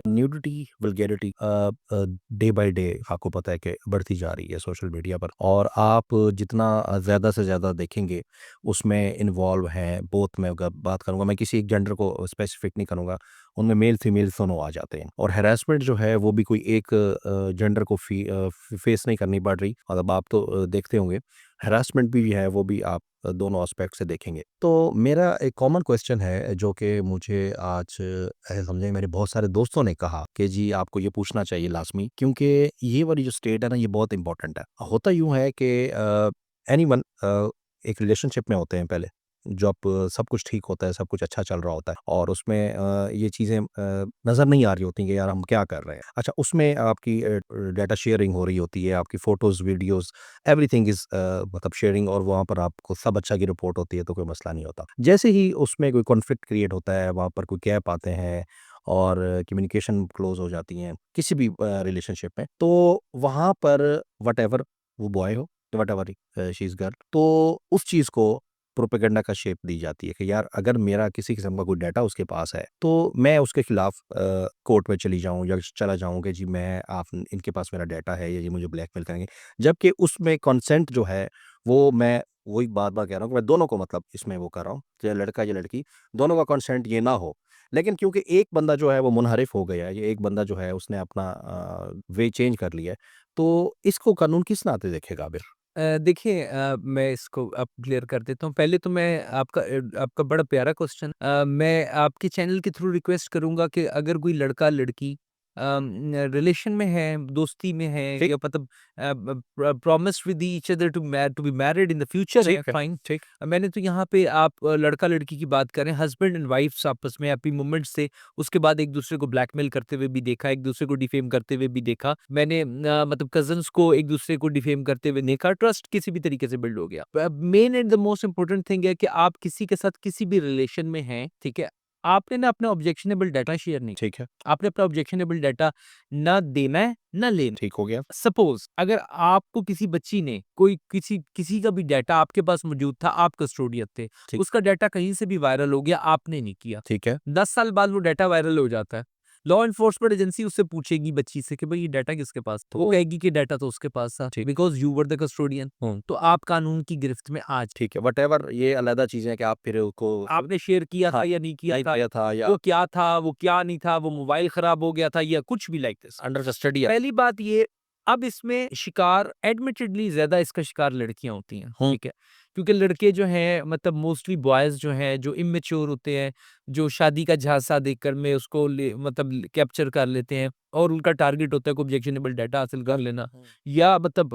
Nudity, vulgarity day by day आपको पता है कि बढ़ती जा रही है सोशल मीडिया पर, और आप जितना ज़्यादा से ज़्यादा देखेंगे उसमें इन्वॉल्व हैं बोथ। मैं अगर बात करूँगा, मैं किसी एक जेंडर को स्पेसिफिक नहीं करूँगा, उनमें मेल फीमेल दोनों आ जाते हैं। और हैरेसमेंट जो है वो भी कोई एक जेंडर को फेस नहीं करनी पड़ रही। मतलब आप तो देखते होंगे हैरेसमेंट भी है, वो भी आप दोनों एस्पेक्ट से देखेंगे। तो मेरा एक कॉमन क्वेश्चन है जो कि मुझे आज समझे मेरे बहुत सारे दोस्तों ने कहा कि जी आपको ये पूछना चाहिए लाज़मी, क्योंकि ये वाली जो स्टेट है ना, ये बहुत इंपॉर्टेंट है। होता यूँ है कि एनीवन एक रिलेशनशिप में होते हैं पहले, जब सब कुछ ठीक होता है, सब कुछ अच्छा चल रहा होता है और उसमें ये चीज़ें नज़र नहीं आ रही होती कि यार हम क्या कर रहे हैं। अच्छा, उसमें आपकी डाटा शेयरिंग हो रही होती है, आपकी फ़ोटोज़, वीडियोज़, एवरीथिंग इज़ मतलब शेयरिंग, और वहाँ पर आपको सब अच्छा की रिपोर्ट होती है, तो कोई मसला नहीं होता। जैसे ही उसमें कोई कॉन्फ्लिक्ट क्रिएट होता है, वहाँ पर कोई गैप आते हैं और कम्युनिकेशन क्लोज़ हो जाती हैं किसी भी रिलेशनशिप में, तो वहाँ पर व्हाटएवर वो बॉय हो, व्हाटएवर शी इज़ गर्ल, तो उस चीज़ को प्रोपेगेंडा का शेप दी जाती है कि यार अगर मेरा किसी किस्म का कोई डाटा उसके पास है, तो मैं उसके खिलाफ कोर्ट में चली जाऊँ या चला जाऊँ कि जी मैं आप इनके पास मेरा डाटा है या ये मुझे ब्लैकमेल करेंगे। जबकि उसमें कंसेंट जो है वो मैं वही बार-बार कह रहा हूँ कि मैं दोनों को मतलब इसमें वो कर रहा हूँ, चाहे लड़का या लड़की, दोनों का कंसेंट ये ना हो। लेकिन क्योंकि एक बंदा जो है वो मुनहरिफ हो गया है, ये एक बंदा जो है उसने अपना वे चेंज कर लिया है, तो इसको कानून किस नाते देखेगा फिर? देखिए, मैं इसको अब क्लियर कर देता हूँ। पहले तो मैं आपका बड़ा प्यारा क्वेश्चन, मैं आपके चैनल के थ्रू रिक्वेस्ट करूँगा कि अगर कोई लड़का-लड़की रिलेशन में है, दोस्ती में है ठीक, या मतलब promise with each other to be married in the future है, ठीक है, फाइन। ठीक। मैंने तो यहाँ पे आप लड़का-लड़की की बात करें, हस्बैंड एंड वाइफ्स आपस में हैप्पी मोमेंट्स थे, उसके बाद एक-दूसरे को ब्लैकमेल करते हुए भी देखा, एक-दूसरे को डिफेम करते हुए भी देखा। मैंने मतलब कज़िन्स को एक-दूसरे को डिफेम करते हुए देखा, ट्रस्ट किसी भी तरीके से बिल्ड हो गया। Main and the most important thing है कि आप किसी के साथ किसी भी रिलेशन में हैं, ठीक है? आपने ना अपना ऑब्जेक्शनेबल डाटा शेयर नहीं, ठीक है, आपने अपना ऑब्जेक्शनेबल डाटा ना देना है, ना लेना ठीक हो गया। है। सपोज़ अगर आपको किसी बच्ची ने कोई किसी किसी का भी डाटा आपके पास मौजूद था, आप कस्टोडियन थे, ठीक, उसका डाटा कहीं से भी वायरल हो गया, आपने नहीं किया। ठीक है। 10 साल बाद वो डाटा वायरल हो जाता है। लॉ एनफोर्समेंट एजेंसी उससे पूछेगी बच्ची से कि भई ये डाटा किसके पास था? वो कहेगी कि डाटा तो उसके पास था, ठीक। Because you were the custodian. हुँ, तो आप कानून की गिरफ्त में आज ठीक है, व्हाटएवर ये अलग चीज़ें हैं कि आप फिर उसको आपने शेयर किया था हाँ, या नहीं किया नहीं था? किया था या वो क्या था, वो क्या नहीं था, वो मोबाइल खराब हो गया था या कुछ भी लाइक दिस। अंडर कस्टडी है। पहली बात ये, अब इसमें शिकार एडमिटेडली ज़्यादा इसका शिकार लड़कियाँ होती हैं, हुँ, ठीक है? क्योंकि लड़के जो हैं मतलब मोस्टली बॉयज़ जो हैं, जो इमैच्योर होते हैं, जो शादी का झांसा देखकर में उसको ले मतलब कैप्चर कर लेते हैं और उनका टारगेट होता है कोई ऑब्जेक्शनेबल डाटा हासिल कर लेना हुँ। या मतलब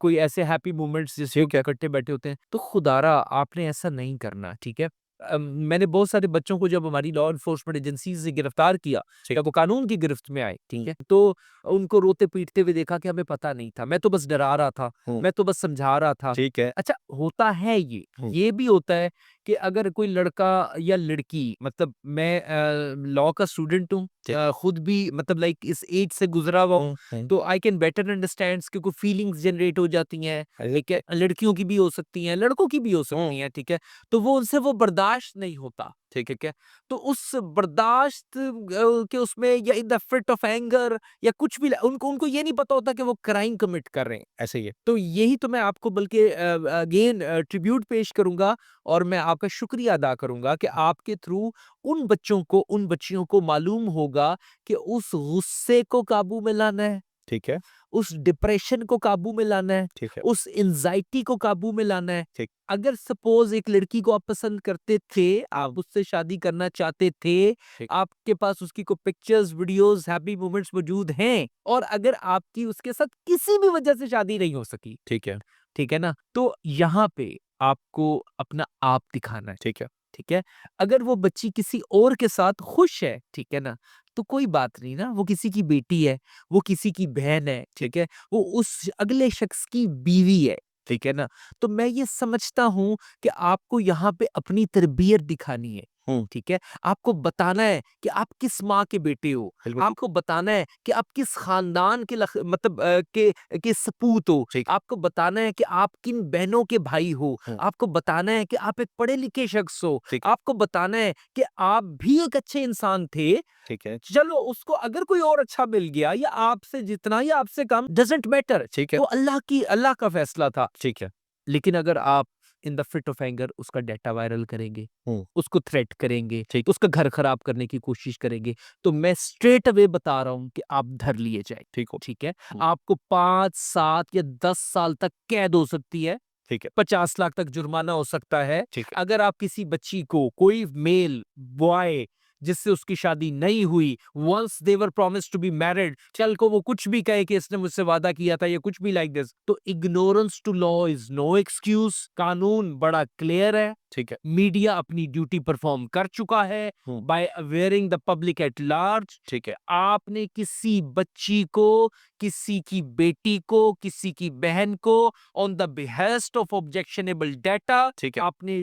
कोई ऐसे हैप्पी मोमेंट्स जिसमें ठीक वो है, इकट्ठे बैठे होते हैं। तो खुदारा आपने ऐसा नहीं करना, ठीक है? मैंने बहुत सारे बच्चों को जब हमारी लॉ एनफोर्समेंट एजेंसीज़ ने गिरफ्तार किया, ठीक। जब वो कानून की गिरफ्त में आए, ठीक हुँ, है? तो उनको रोते-पीटते हुए देखा कि हमें पता नहीं था, मैं तो बस डरा रहा था, हुँ, मैं तो बस समझा रहा था। ठीक है। अच्छा, होता है ये, हुँ, ये भी होता है कि अगर कोई लड़का या लड़की मतलब मैं लॉ का स्टूडेंट हूँ, ठीक। खुद भी मतलब लाइक इस एज से गुज़रा हुआ हूँ, हुँ, हुँ। तो आई कैन बेटर अंडरस्टैंड्स कि कोई फीलिंग्स जनरेट हो जाती हैं, ठीक है? लड़कियों की भी हो सकती हैं, लड़कों की भी हो हुँ, सकती हैं, ठीक है? तो वो उनसे वो बर्दाश्त नहीं होता, ठीक है क्या? तो उस बर्दाश्त के उसमें या in the fit of anger या कुछ भी उनको उनको ये नहीं पता होता कि वो क्राइम कमिट कर रहे हैं। ऐसे ही है। तो यही तो मैं आपको बल्कि अगेन ट्रिब्यूट पेश करूँगा और मैं आपका शुक्रिया अदा करूँगा कि आपके थ्रू उन बच्चों को, उन बच्चियों को मालूम होगा कि उस गुस्से को काबू में लाना है, ठीक है, उस डिप्रेशन को काबू में लाना है, ठीक है, उस एंग्ज़ायटी को काबू में लाना है। ठीक। अगर सपोज़ एक लड़की को आप पसंद करते थे, आप उससे शादी करना चाहते थे, ठीक, आपके पास उसकी कोई पिक्चर्स, वीडियोज़, हैप्पी मोमेंट्स मौजूद हैं और अगर आपकी उसके साथ किसी भी वजह से शादी नहीं हो सकी, ठीक है, ठीक है ना? तो यहाँ पे आपको अपना आप दिखाना है, ठीक है। ठीक है? अगर वो बच्ची किसी और के साथ खुश है, ठीक है ना? तो कोई बात नहीं ना, वो किसी की बेटी है, वो किसी की बहन है, ठीक, ठीक है? वो उस अगले शख्स की बीवी है, ठीक है ना? तो मैं ये समझता हूँ कि आपको यहाँ पे अपनी तरबियत दिखानी है। ठीक है? आपको बताना है कि आप किस माँ के बेटे हो। बिल्कुल। आपको बताना है कि आप किस खानदान के मतलब के सपूत हो। ठीक। आपको बताना है कि आप किन बहनों के भाई हो। हुँ, आपको बताना है कि आप एक पढ़े लिखे शख्स हो। ठीक, आपको बताना है कि आप भी एक अच्छे इंसान थे। ठीक है, चलो उसको अगर कोई और अच्छा मिल गया या आपसे जितना या आपसे कम डज़न्ट मैटर। ठीक है, वो अल्लाह का फैसला था। ठीक है। लेकिन अगर आप in the fit of anger उसका डाटा वायरल करेंगे, हुँ, उसको थ्रेट करेंगे, ठीक, उसका घर खराब करने की कोशिश करेंगे, तो मैं स्ट्रेट अवे बता रहा हूँ कि आप धर लिए जाएँ। ठीक हो। ठीक है? हुँ, आपको 5, 7 या 10 साल तक कैद हो सकती है, ठीक है, 50 लाख तक जुर्माना हो सकता है। ठीक है। अगर आप किसी बच्ची को कोई मेल बॉय जिससे उसकी शादी नहीं हुई, once they were promised to be married, कल को वो कुछ भी कहे कि इसने मुझसे वादा किया था या कुछ भी लाइक दिस, तो ignorance to law is no excuse. कानून बड़ा क्लियर है। ठीक है। मीडिया अपनी ड्यूटी परफॉर्म कर चुका है हुँ, by awaring the public at large. ठीक है, आपने किसी बच्ची को, किसी की बेटी को, किसी की बहन को on the behest of objectionable data ठीक है। आपने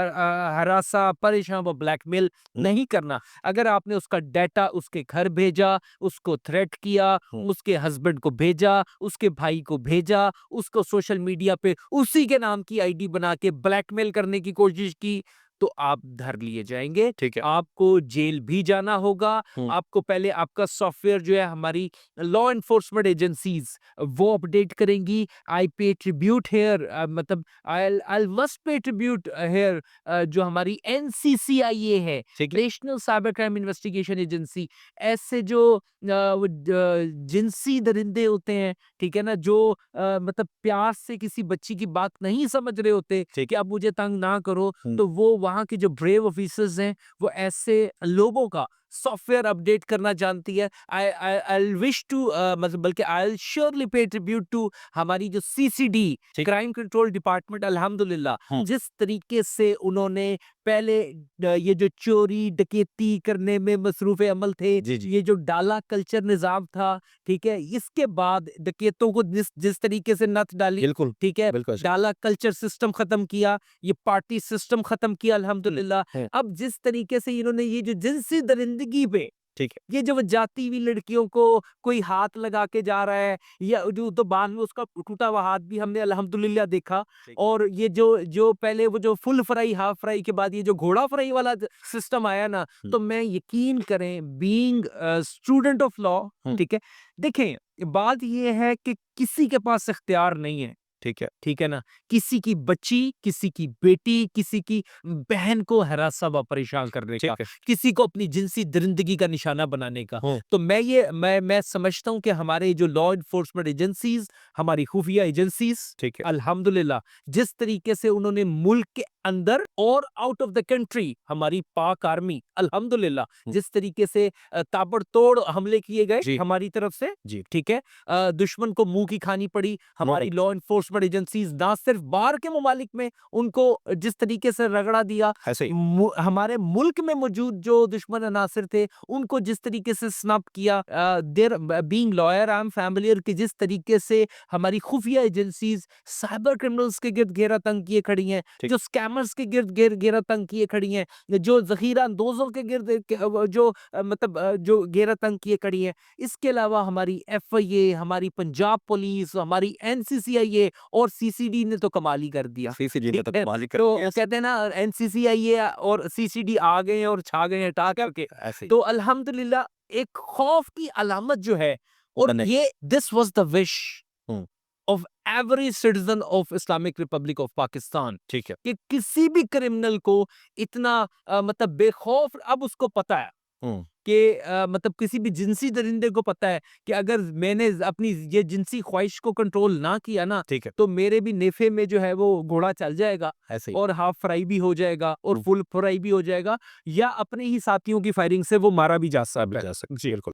हरासा, परेशान व ब्लैकमेल हुँ, नहीं करना। अगर आपने उसका डाटा उसके घर भेजा, उसको थ्रेट किया, हुँ, उसके हस्बैंड को भेजा, उसके भाई को भेजा, उसको सोशल मीडिया पे उसी के नाम की आईडी बना के ब्लैकमेल करने की कोशिश की, तो आप धर लिए जाएँगे। ठीक है। आपको जेल भी जाना होगा। हुँ, आपको पहले आपका सॉफ्टवेयर जो है हमारी लॉ एनफोर्समेंट एजेंसीज़ वो अपडेट करेंगी। आई पे ट्रिब्यूट हियर मतलब I must pay tribute here जो हमारी एनसीसीआईए है, ठीक है। National cyber crime investigation agency. ऐसे जो वो जिनसी दरिंदे होते हैं, ठीक है ना? जो मतलब प्यार से किसी बच्ची की बात नहीं समझ रहे होते ठीक। कि आप मुझे तंग ना करो, हुँ, तो वो वहाँ के जो ब्रेव ऑफिसर्स हैं, वो ऐसे लोगों का सॉफ्टवेयर अपडेट करना जानती है। आई विश टू मतलब बल्कि आई विल श्योरली पे ट्रिब्यूट टू हमारी जो सीसीडी ठीक। क्राइम कंट्रोल डिपार्टमेंट, अल्हम्दुलिल्लाह हुँ, जिस तरीके से उन्होंने पहले ये जो चोरी डकैती करने में मसरूफ अमल थे, जी, जी। ये जो डाला कल्चर निज़ाम था, ठीक है? इसके बाद डकैतों को जिस जिस तरीके से नत्थ डाली, बिल्कुल, ठीक है? बिल्कुल सही। डाला कल्चर सिस्टम खत्म किया, ये पार्टी सिस्टम खत्म किया हुँ, अल्हम्दुलिल्लाह। हुँ, अब जिस तरीके से इन्होंने ये जो जिनसी दरिंदगी पे, ठीक है। ये जो जाती हुई लड़कियों को कोई हाथ लगा के जा रहा है या जो तो बाद में उसका टूटा हुआ हाथ भी हमने अल्हम्दुलिल्लाह देखा। ठीक। और ये जो जो पहले वो जो फुल फ्राई, हाफ फ्राई के बाद ये जो घोड़ा फ्राई वाला सिस्टम आया ना, हुँ, तो मैं यकीन करें बीइंग स्टूडेंट ऑफ लॉ, हुँ, ठीक है? देखें, बात ये है कि किसी के पास इख्तियार नहीं है, ठीक है। ठीक है ना? किसी की बच्ची, किसी की बेटी, किसी की बहन को हरासा व परेशान करने का, ठीक है। किसी को अपनी जिनसी दरिंदगी का निशाना बनाने का। हुँ, तो मैं समझता हूँ कि हमारे जो लॉ एनफोर्समेंट एजेंसीज़, हमारी खुफिया एजेंसीज़, ठीक है। अल्हम्दुलिल्लाह जिस तरीके से उन्होंने मुल्क के अंदर और आउट ऑफ द कंट्री हमारी पाक आर्मी अल्हम्दुलिल्लाह हुँ, जिस तरीके से ताबड़तोड़ हमले किए गए जी, हमारी तरफ से, जी। ठीक है? दुश्मन को मुँह की खानी पड़ी। नो हमारी डाउट। लॉ एनफोर्समेंट एजेंसीज ना सिर्फ बाहर के ममालिक में उनको जिस तरीके से रगड़ा दिया, ऐसे ही। हमारे मुल्क में मौजूद जो दुश्मन अनासिर थे उनको जिस तरीके से स्नब किया। There being lawyer I am familiar कि जिस तरीके से हमारी खुफिया एजेंसीज साइबर क्रिमिनल्स के गिर्द घेरा तंग किए खड़ी हैं, ठीक। जो स्कैमर्स के गिर्द घेरा तंग किए खड़ी हैं, जो जखीरा अंदोजों के गिर्द जो मतलब जो घेरा तंग किए खड़ी हैं। इसके अलावा हमारी एफआईए, हमारी पंजाब पुलिस, हमारी एनसीसीआईए और सीसीडी ने तो कमाल ही कर दिया। सीसीडी ने ठीक तो है? कमाल ही कर तो दिया। कहते हैं ना एनसीसीआईए और सीसीडी आ गए हैं और छा गए हैं टा करके। ऐसे ही। तो अल्हम्दुलिल्लाह एक खौफ की अलामत जो है, और नहीं। ये this was the wish hmm, of every citizen of Islamic Republic of Pakistan ठीक है। कि किसी भी क्रिमिनल को इतना मतलब बेखौफ, अब उसको पता है हुँ, कि मतलब किसी भी जिनसी दरिंदे को पता है कि अगर मैंने अपनी ये जिनसी ख्वाहिश को कंट्रोल ना किया ना, ठीक है। तो मेरे भी नेफे में जो है वो घोड़ा चल जाएगा ऐसे ही। और हाफ फ्राई भी हो जाएगा और हुँ, फुल फ्राई भी हो जाएगा, या अपने ही साथियों की फायरिंग से वो मारा भी जा भी सकता है। जा सकते हैं। जी। बिल्कुल।